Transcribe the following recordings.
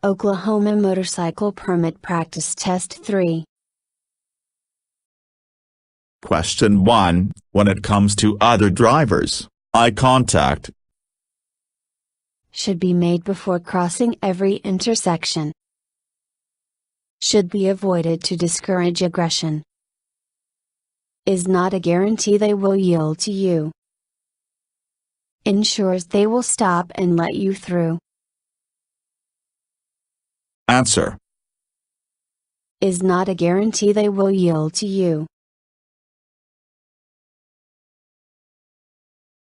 Oklahoma Motorcycle Permit Practice Test 3. Question 1. When it comes to other drivers, eye contact Should be made before crossing every intersection. Should be avoided to discourage aggression. Is not a guarantee they will yield to you. Ensures they will stop and let you through. Answer. Is not a guarantee they will yield to you.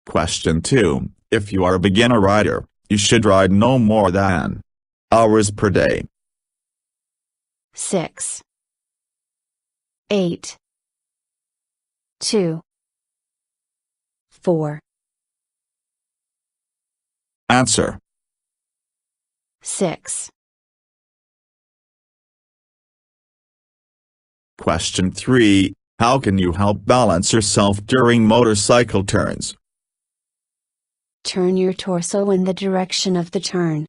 Question 2. If you are a beginner rider, you should ride no more than hours per day. 6, 8, 2, 4. Answer. 6. Question 3. How can you help balance yourself during motorcycle turns? Turn your torso in the direction of the turn.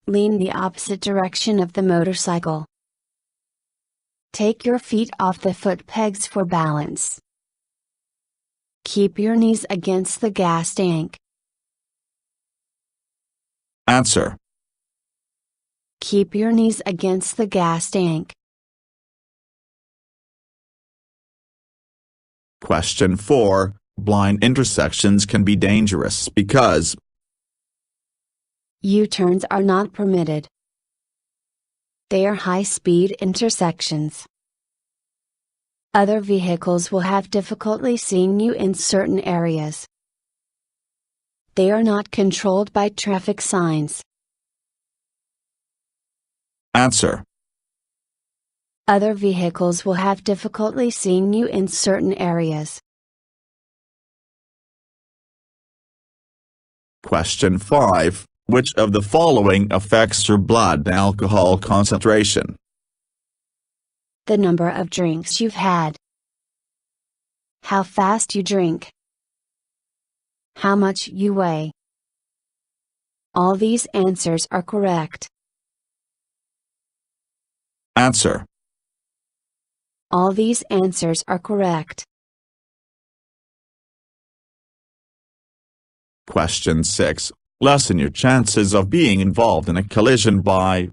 Lean the opposite direction of the motorcycle. Take your feet off the foot pegs for balance. Keep your knees against the gas tank. Answer. Keep your knees against the gas tank. Question 4. Blind intersections can be dangerous because U-turns are not permitted. They are high-speed intersections. Other vehicles will have difficulty seeing you in certain areas. They are not controlled by traffic signs. Answer. Other vehicles will have difficulty seeing you in certain areas. Question 5. Which of the following affects your blood alcohol concentration? The number of drinks you've had. How fast you drink. How much you weigh. All these answers are correct. Answer. All these answers are correct. Question 6. Lessen your chances of being involved in a collision by.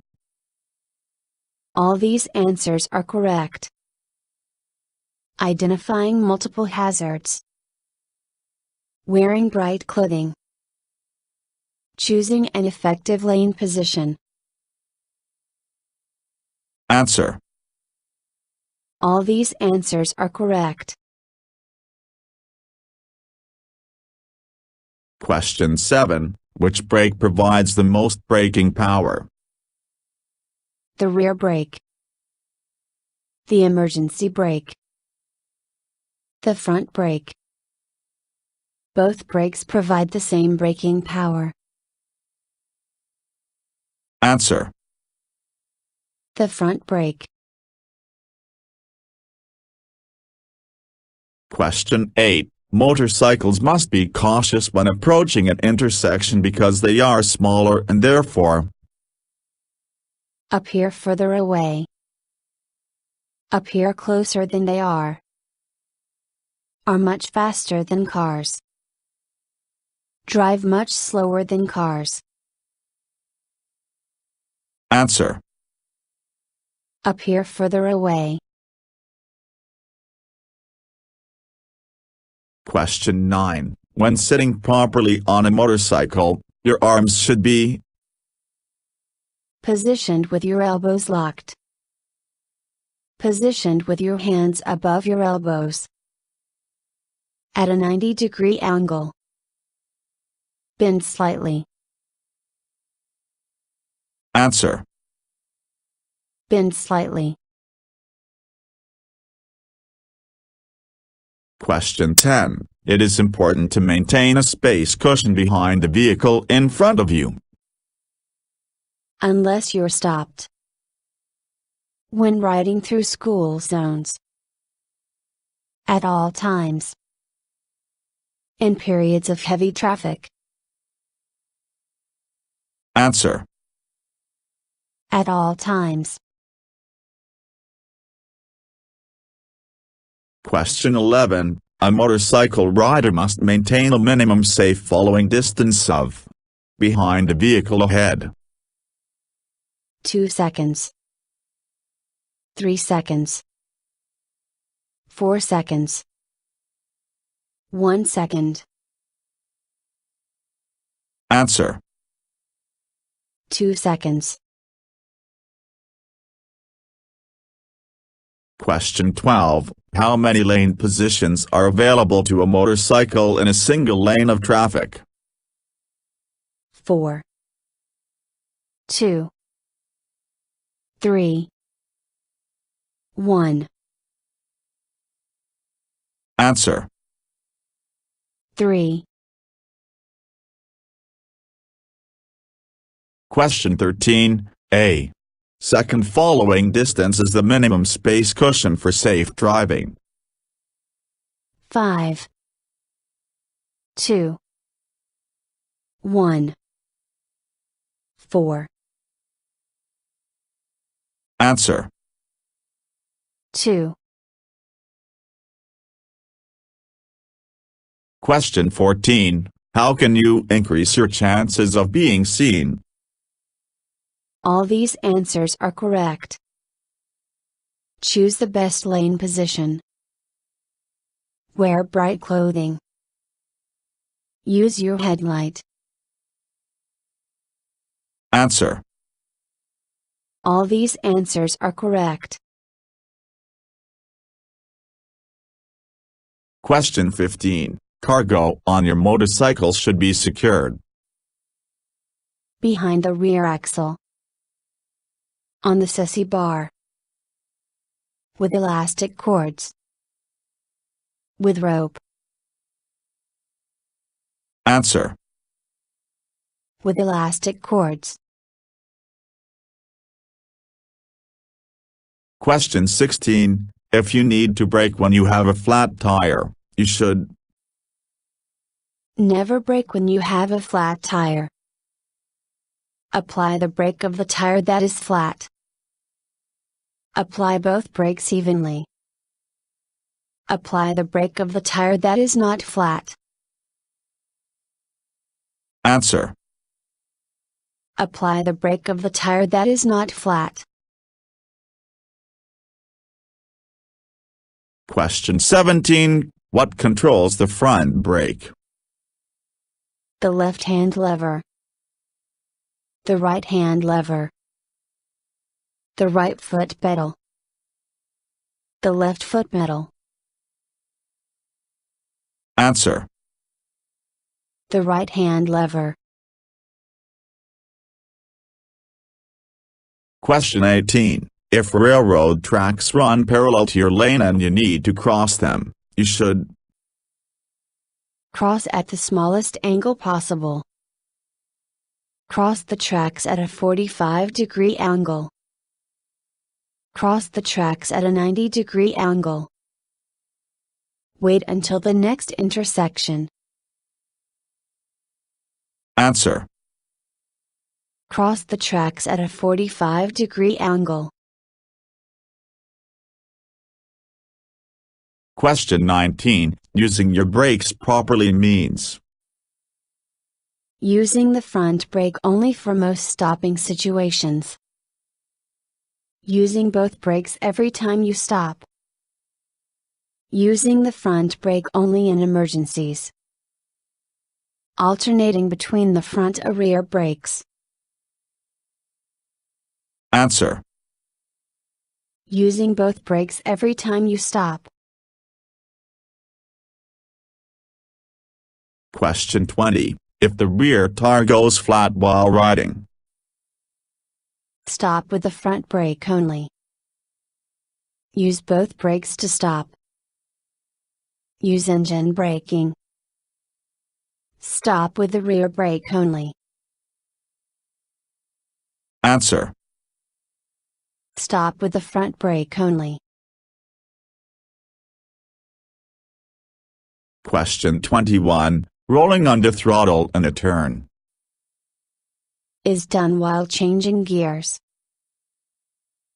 All these answers are correct. Identifying multiple hazards. Wearing bright clothing. Choosing an effective lane position. Answer. All these answers are correct. Question 7. Which brake provides the most braking power? The rear brake. The emergency brake. The front brake. Both brakes provide the same braking power. Answer. The front brake. Question 8. Motorcycles must be cautious when approaching an intersection because they are smaller and therefore Appear further away. Appear closer than they are. Are much faster than cars. Drive much slower than cars. Answer. Appear further away. Question 9. When sitting properly on a motorcycle, your arms should be Positioned with your elbows locked. Positioned with your hands above your elbows. At a 90-degree angle. Bend slightly. Answer. Bend slightly. Question 10. It is important to maintain a space cushion behind the vehicle in front of you. Unless you're stopped. When riding through school zones. At all times. In periods of heavy traffic. Answer. at all times. Question 11. A motorcycle rider must maintain a minimum safe following distance of behind the vehicle ahead. 2 seconds. 3 seconds. 4 seconds. 1 second. Answer. 2 seconds. Question 12. How many lane positions are available to a motorcycle in a single lane of traffic? 4. 2. 3. 1. Answer. 3. Question 13. A. Second following distance is the minimum space cushion for safe driving. 5. 2. 1. 4. Answer. 2. Question 14. How can you increase your chances of being seen? All these answers are correct. Choose the best lane position. Wear bright clothing. Use your headlight. Answer. All these answers are correct. Question 15. Cargo on your motorcycle should be secured Behind the rear axle. On the chassis bar. With elastic cords. With rope. Answer. With elastic cords. Question 16. If you need to brake when you have a flat tire, you should Never brake when you have a flat tire. Apply the brake of the tire that is flat. Apply both brakes evenly. Apply the brake of the tire that is not flat. Answer. Apply the brake of the tire that is not flat. Question 17. What controls the front brake? The left hand lever. The right hand lever. The right foot pedal. The left foot pedal. Answer. The right hand lever. Question 18. If railroad tracks run parallel to your lane and you need to cross them, you should Cross at the smallest angle possible. Cross the tracks at a 45-degree angle. Cross the tracks at a 90-degree angle. Wait until the next intersection. Answer. Cross the tracks at a 45-degree angle. Question 19. Using your brakes properly means Using the front brake only for most stopping situations. Using both brakes every time you stop. Using the front brake only in emergencies. Alternating between the front and rear brakes. Answer. Using both brakes every time you stop. Question 20. If the rear tire goes flat while riding, Stop with the front brake only. Use both brakes to stop. Use engine braking. Stop with the rear brake only. Answer. Stop with the front brake only. Question 21. Rolling under throttle in a turn Is done while changing gears.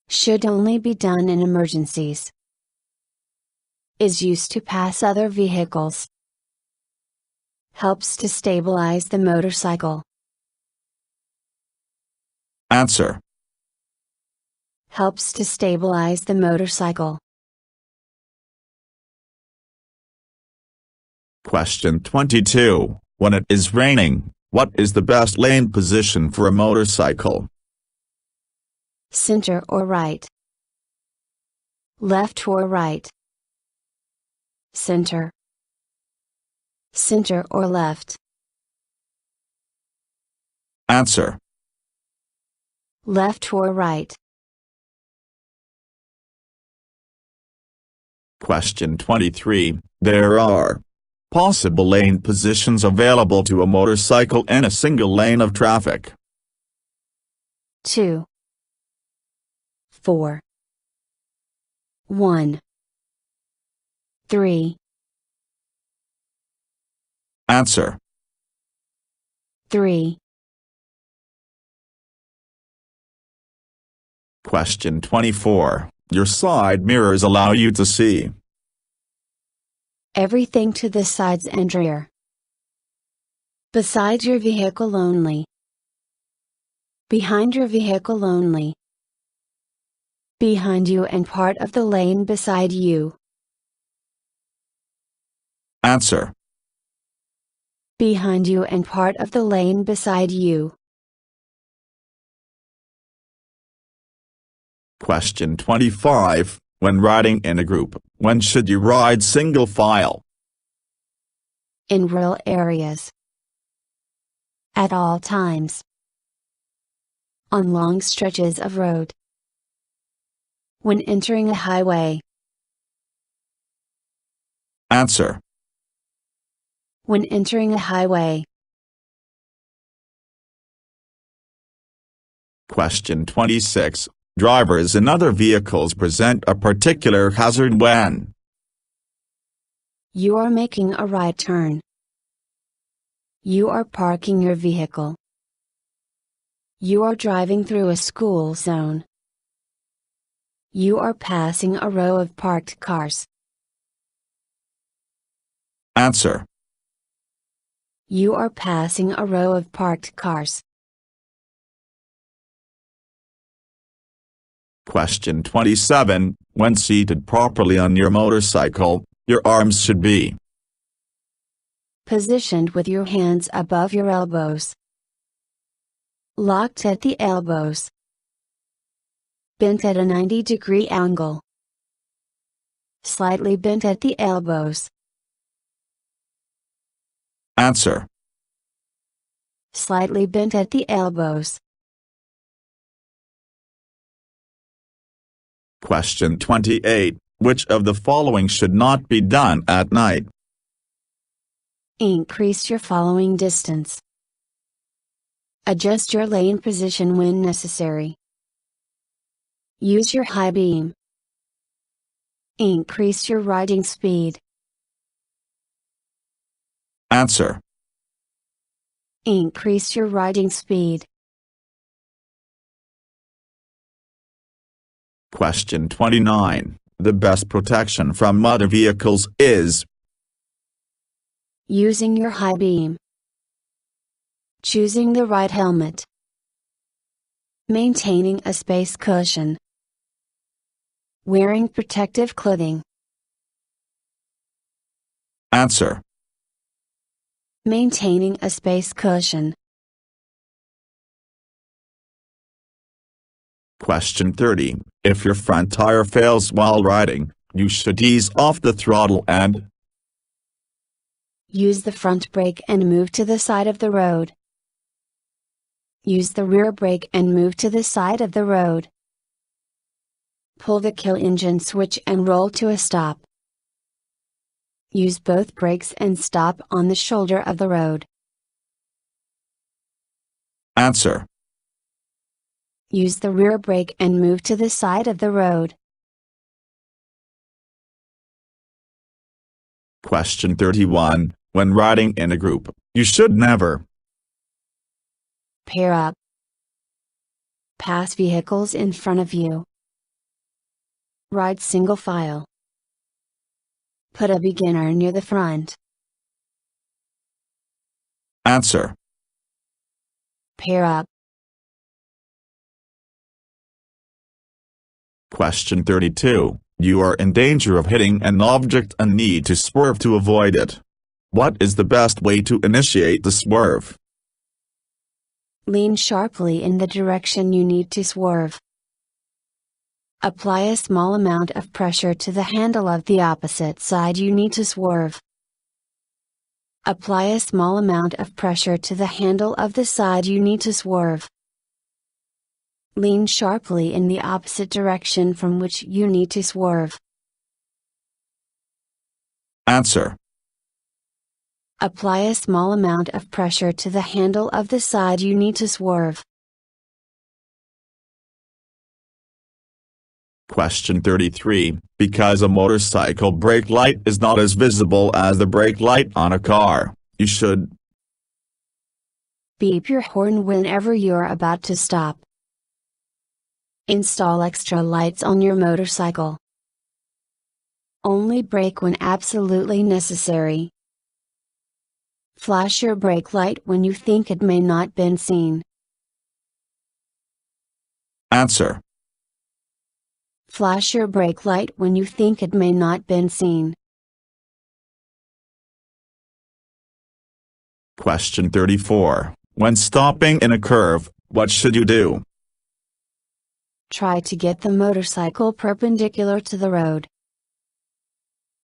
Should only be done in emergencies. Is used to pass other vehicles. Helps to stabilize the motorcycle. Answer. Helps to stabilize the motorcycle. Question 22. When it is raining, what is the best lane position for a motorcycle? Center or right? Left or right? Center. Center or left? Answer. Left or right? Question 23. There are possible lane positions available to a motorcycle in a single lane of traffic. 2, 4, 1, 3. Answer. 3. Question 24. Your side mirrors allow you to see Everything to the sides and rear. Beside your vehicle only. Behind your vehicle only. Behind you and part of the lane beside you. Answer. Behind you and part of the lane beside you. Question 25. When riding in a group, when should you ride single file? In rural areas. At all times. On long stretches of road. When entering a highway. Answer. When entering a highway. Question 26. Drivers in other vehicles present a particular hazard when You are making a right turn. You are parking your vehicle. You are driving through a school zone. You are passing a row of parked cars. Answer. You are passing a row of parked cars. Question 27. When seated properly on your motorcycle, your arms should be Positioned with your hands above your elbows. Locked at the elbows. Bent at a 90-degree angle. Slightly bent at the elbows. Answer. Slightly bent at the elbows. Question 28. Which of the following should not be done at night? Increase your following distance. Adjust your lane position when necessary. Use your high beam. Increase your riding speed. Answer. Increase your riding speed. Question 29. The best protection from motor vehicles is Using your high beam. Choosing the right helmet. Maintaining a space cushion. Wearing protective clothing. Answer. Maintaining a space cushion. Question 30. If your front tire fails while riding, you should ease off the throttle and Use the front brake and move to the side of the road. Use the rear brake and move to the side of the road. Pull the kill engine switch and roll to a stop. Use both brakes and stop on the shoulder of the road. Answer. Use the rear brake and move to the side of the road. Question 31. When riding in a group, you should never Pair up. Pass vehicles in front of you. Ride single file. Put a beginner near the front. Answer. Pair up. Question 32. You are in danger of hitting an object and need to swerve to avoid it. What is the best way to initiate the swerve? Lean sharply in the direction you need to swerve. Apply a small amount of pressure to the handle of the opposite side you need to swerve. Apply a small amount of pressure to the handle of the side you need to swerve. Lean sharply in the opposite direction from which you need to swerve. Answer. Apply a small amount of pressure to the handle of the side you need to swerve. Question 33. Because a motorcycle brake light is not as visible as the brake light on a car, you should beep your horn whenever you're about to stop. Install extra lights on your motorcycle. Only brake when absolutely necessary. Flash your brake light when you think it may not been seen. Answer. Flash your brake light when you think it may not been seen. Question 34. When stopping in a curve, what should you do? Try to get the motorcycle perpendicular to the road.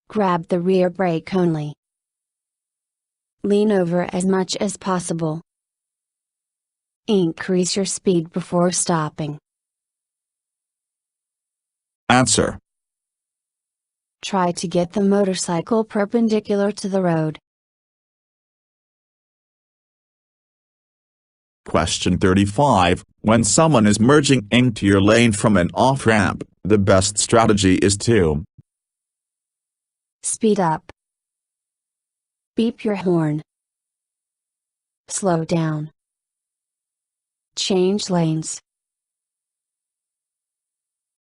Grab the rear brake only. Lean over as much as possible. Increase your speed before stopping. Answer. Try to get the motorcycle perpendicular to the road. Question 35. When someone is merging into your lane from an off-ramp, the best strategy is to speed up. Beep your horn. Slow down. Change lanes.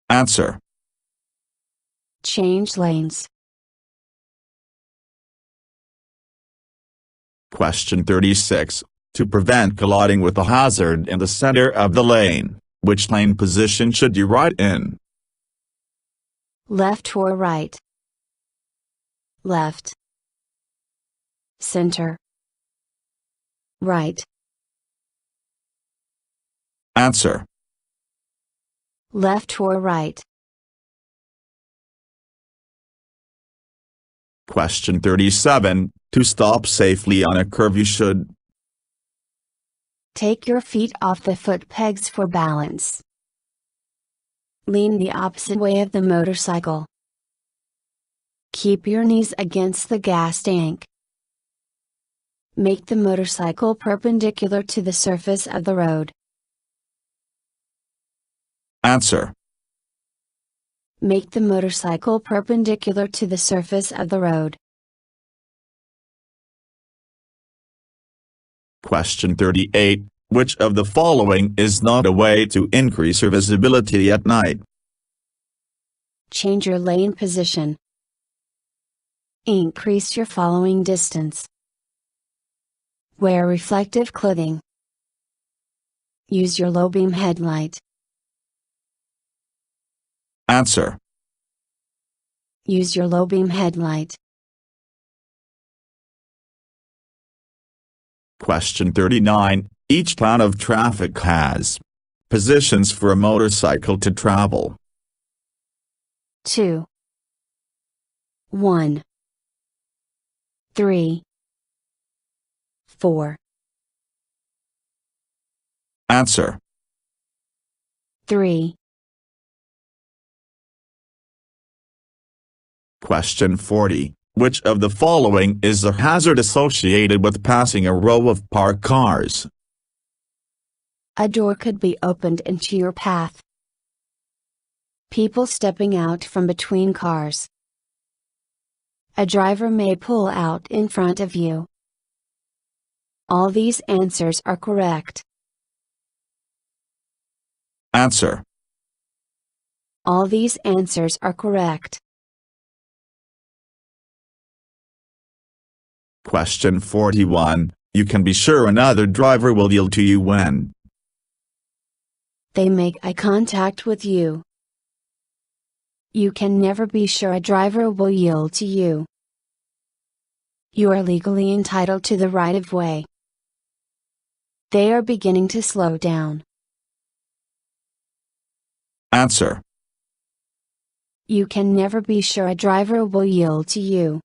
Answer. Change lanes. Question 36. To prevent colliding with a hazard in the center of the lane, which lane position should you ride in? Left or right? Left. Center. Right. Answer. Left or right? Question 37. To stop safely on a curve you should take your feet off the foot pegs for balance. Lean the opposite way of the motorcycle. Keep your knees against the gas tank. Make the motorcycle perpendicular to the surface of the road. Answer. Make the motorcycle perpendicular to the surface of the road. Question 38. Which of the following is not a way to increase your visibility at night? Change your lane position. Increase your following distance. Wear reflective clothing. Use your low beam headlight. Answer. Use your low beam headlight. Question 39. Each plan of traffic has positions for a motorcycle to travel. 2, 1, 3, 4. Answer. 3. Question 40. Which of the following is a hazard associated with passing a row of parked cars? A door could be opened into your path. People stepping out from between cars. A driver may pull out in front of you. All these answers are correct. Answer. All these answers are correct. Question 41. You can be sure another driver will yield to you when they make eye contact with you. You can never be sure a driver will yield to you. You are legally entitled to the right of way. They are beginning to slow down. Answer. You can never be sure a driver will yield to you.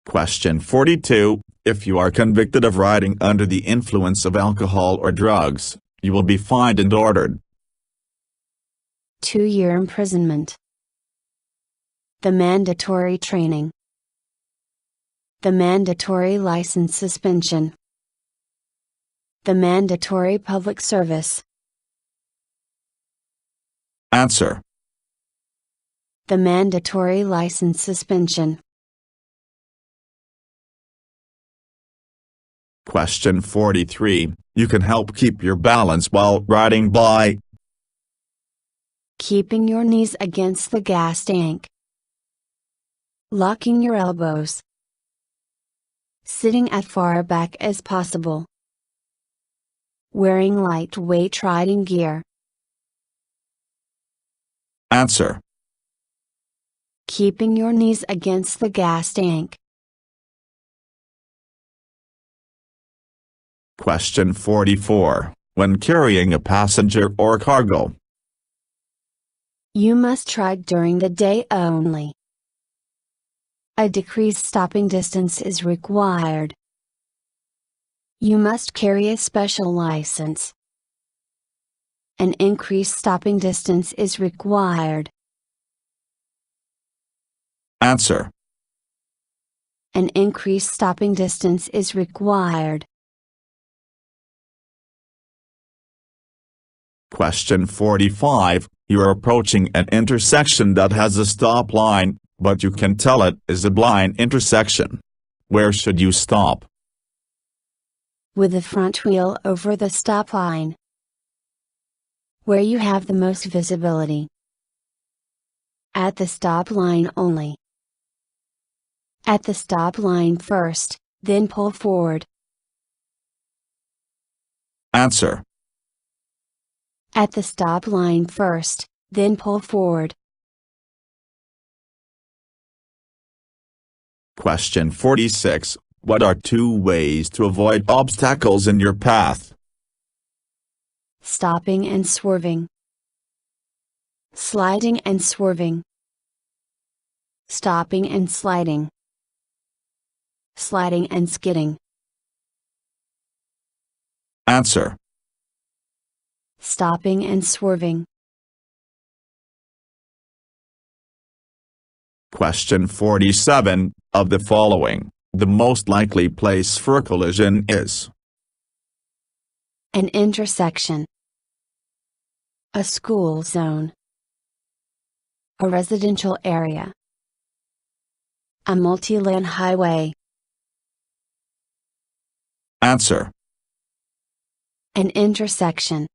Question 42. If you are convicted of riding under the influence of alcohol or drugs, you will be fined and ordered 2-year imprisonment. The mandatory training. The mandatory license suspension. The mandatory public service. Answer. The mandatory license suspension. Question 43. You can help keep your balance while riding by keeping your knees against the gas tank. Locking your elbows. Sitting as far back as possible. Wearing lightweight riding gear. Answer. Keeping your knees against the gas tank. Question 44. When carrying a passenger or cargo, you must ride during the day only. A decreased stopping distance is required. You must carry a special license. An increased stopping distance is required. Answer. An increased stopping distance is required. Question 45. You are approaching an intersection that has a stop line, but you can tell it is a blind intersection. Where should you stop? With the front wheel over the stop line. Where you have the most visibility. At the stop line only. At the stop line first, then pull forward. Answer. At the stop line first, then pull forward. Question 46. What are 2 ways to avoid obstacles in your path? Stopping and swerving. Sliding and swerving. Stopping and sliding. Sliding and skidding. Answer. Stopping and swerving. Question 47. Of the following, the most likely place for a collision is an intersection, a school zone, a residential area, a multi-lane highway. Answer. An intersection.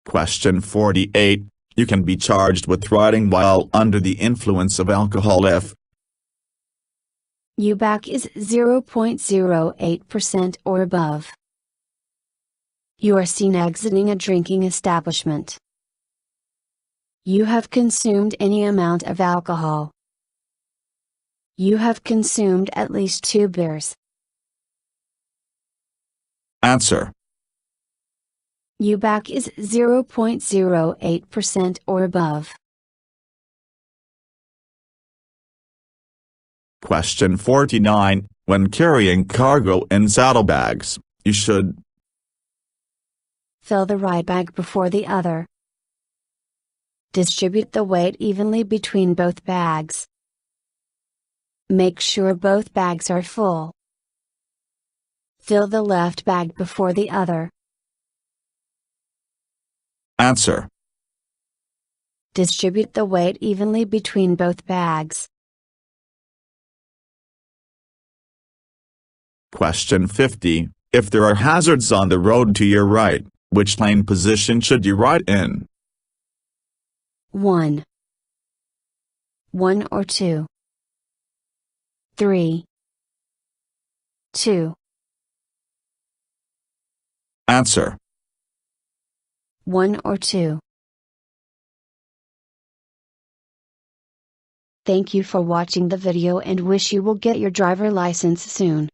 Question 48. You can be charged with riding while under the influence of alcohol if UBAC is 0.08% or above. You are seen exiting a drinking establishment. You have consumed any amount of alcohol. You have consumed at least 2 beers. Answer. UBAC is 0.08% or above. Question 49. When carrying cargo in saddlebags, you should fill the right bag before the other. Distribute the weight evenly between both bags. Make sure both bags are full. Fill the left bag before the other. Answer. Distribute the weight evenly between both bags. Question 50. If there are hazards on the road to your right, which lane position should you ride in? 1. 1 or 2. 3. 2. Answer. 1 or 2. Thank you for watching the video and wish you will get your driver license soon.